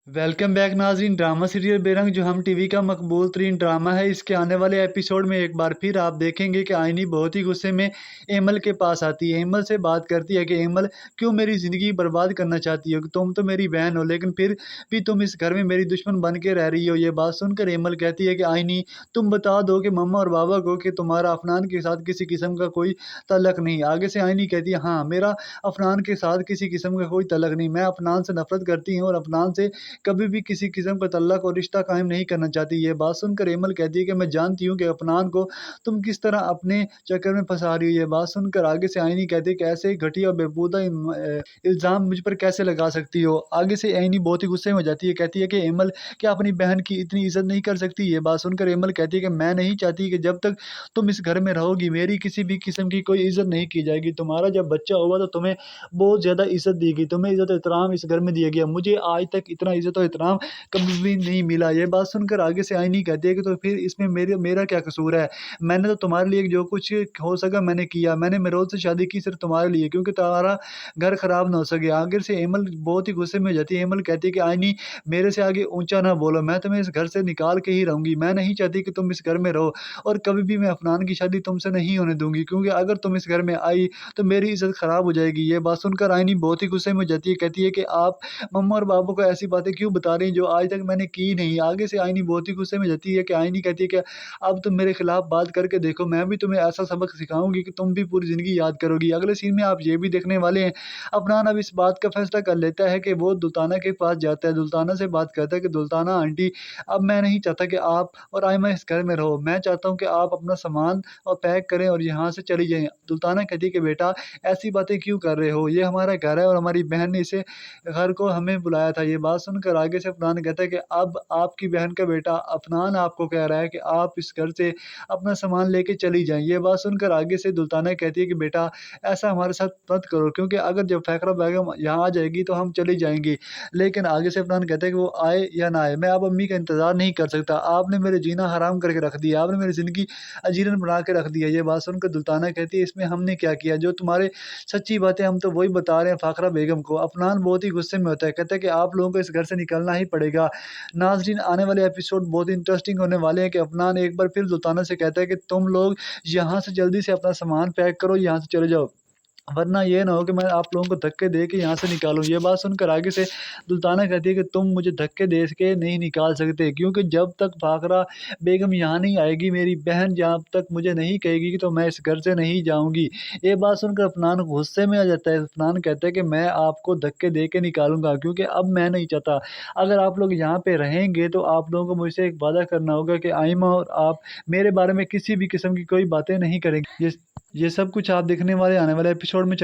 Welcome back नाज़रीन। Drama serial बेरंग जो हम टीवी का मकबूल तरीन ड्रामा है, इसके आने वाले एपिसोड में एक बार फिर आप देखेंगे कि आइनी बहुत ही गुस्से में एमल के पास आती है। एमल से बात करती है कि एमल, क्यों मेरी ज़िंदगी बर्बाद करना चाहती हो? तुम तो मेरी बहन हो, लेकिन फिर भी तुम इस घर में मेरी दुश्मन बन के रह रही हो। ये बात सुनकर एमल कहती है कि आइनी, तुम बता दो कि मम्मा और बाबा को कि तुम्हारा अफनान के साथ किसी किस्म का कोई तल्लक नहीं। आगे से आइनी कहती है, हाँ, मेरा अफनान के साथ किसी किस्म का कोई तल्लक नहीं। मैं अफनान से नफरत करती हूँ और अफनान से कभी भी किसी किस्म का तल्लक और रिश्ता कायम नहीं करना चाहती। ये बात सुनकर एमल कहती है कि मैं जानती हूँ कि अफनान को तुम किस तरह अपने चक्कर में फंसा रही हो। ये बात सुनकर आगे से आईनी कहती है कि ऐसे घटिया और बेहूदा इल्ज़ाम मुझ पर कैसे लगा सकती हो। आगे से आईनी बहुत ही गुस्से में हो जाती है, कहती है कि एमल, क्या अपनी बहन की इतनी इज्जत नहीं कर सकती? ये बात सुनकर एमल कहती है कि मैं नहीं चाहती कि जब तक तुम इस घर में रहोगी मेरी किसी भी किस्म की कोई इज्जत नहीं की जाएगी। तुम्हारा जब बच्चा होगा तो तुम्हें बहुत ज़्यादा इज्जत दी गई, तुम्हें इज्जत एहतराम इस घर में दिया गया। मुझे आज तक इतना इज्जत और एहतराम कभी भी नहीं मिला। ये बात सुनकर आगे से आईनी कहती है कि तो फिर इसमें मेरे मेरा क्या कसूर है? मैंने तो तुम्हारे लिए जो कुछ हो सका मैंने किया। मैंने मेरोज से शादी की सिर्फ़ तुम्हारे लिए, क्योंकि तुम्हारा घर खराब ना हो सके। आगे से एमल बहुत ही गुस्से में हो जाती है। एमल कहती है कि आईनी, मेरे से आगे ऊँचा ना बोलो, मैं तुम्हें इस घर से निकाल के ही रहूँगी। मैं नहीं चाहती कि तुम इस घर में रहो और कभी भी मैं अफ़नान की शादी तुमसे नहीं होने दूँगी, क्योंकि अगर तुम इस घर में आई तो मेरी इज़्ज़त ख़राब हो जाएगी। ये बात सुनकर आईनी बहुत ही गुस्से में हो जाती है, कहती है कि आप मम्मा और पापा को ऐसी बातें क्यों बता रही हैं जो आज तक मैंने की नहीं। आगे से आईनी बहुत ही गुस्से में जाती है कि आईनी कहती है कि अब तुम मेरे खिलाफ बात करके देखो, मैं भी तुम्हें ऐसा सबक सिखाऊँगी कि तुम भी पूरी ज़िंदगी याद करोगी। अगले सीन में आप ये भी देखने वाले हैं, अफनान अब इस बात का फैसला कर लेता है कि वो दुल्ताना के पास जाता है। दुल्ताना से बात करता है कि दुल्ताना आंटी, अब मैं नहीं चाहता कि आप और आयमा इस घर में रहो। मैं चाहता हूँ कि आप अपना सामान और पैक करें और यहाँ से चली जाएँ। दुल्ताना कहती है कि बेटा, ऐसी बातें क्यों कर रहे हो? ये हमारा घर है और हमारी बहन ने इसे घर को हमें बुलाया था। ये बात सुनकर आगे से अफ़नान कहता है कि अब आपकी बहन का बेटा अफ़नान आपको कह रहा है कि आप इस घर से अपना सामान लेके चली जाएँ। ये बात सुनकर आगे से दुल्ताना कहती है कि बेटा, ऐसा हमारे साथ मत करो, क्योंकि अगर जब फ़ैखरा बेगम यहाँ आ जाएगी तो हम चली जाएँगी। लेकिन आगे से अफ़नान कहता है कि वो आए या ना आए, मैं अब अम्मी का इंतज़ार नहीं कर सकता। आपने मेरे जीना हराम करके रख दिया, आपने मेरी ज़िंदगी अजीरन बना के रख दिया। ये बात सुनकर दुल्ताना कहती है, इसमें हमने क्या किया? जो तुम्हारे सच्ची बातें हम तो वही बता रहे हैं फ़ाखरा बेगम को। अफ़नान बहुत ही गुस्से में होता है, कहता है कि आप लोगों को इस घर से निकलना ही पड़ेगा। नाज़रीन, आने वाले एपिसोड बहुत इंटरेस्टिंग होने वाले हैं कि अफ़नान एक बार फिर दुल्ताना से कहता है कि तुम लोग यहाँ से जल्दी से अपना सामान पैक करो, यहाँ से चले जाओ। वरना ये ना हो कि मैं आप लोगों को धक्के दे के यहाँ से निकालूँ। ये बात सुनकर आगे से दुल्ताना कहती है कि तुम मुझे धक्के दे के नहीं निकाल सकते, क्योंकि जब तक फ़ाखरा बेगम यहाँ नहीं आएगी, मेरी बहन जब तक मुझे नहीं कहेगी कि तो मैं इस घर से नहीं जाऊँगी। ये बात सुनकर अफ़नान गुस्से में आ जाता है। अफ़नान कहता है कि मैं आपको धक्के दे के निकालूँगा, क्योंकि अब मैं नहीं चाहता। अगर आप लोग यहाँ पे रहेंगे तो आप लोगों को मुझसे एक वादा करना होगा कि आइमा और आप मेरे बारे में किसी भी किस्म की कोई बातें नहीं करेंगे। ये सब कुछ आप देखने वाले आने वाले एपिसोड में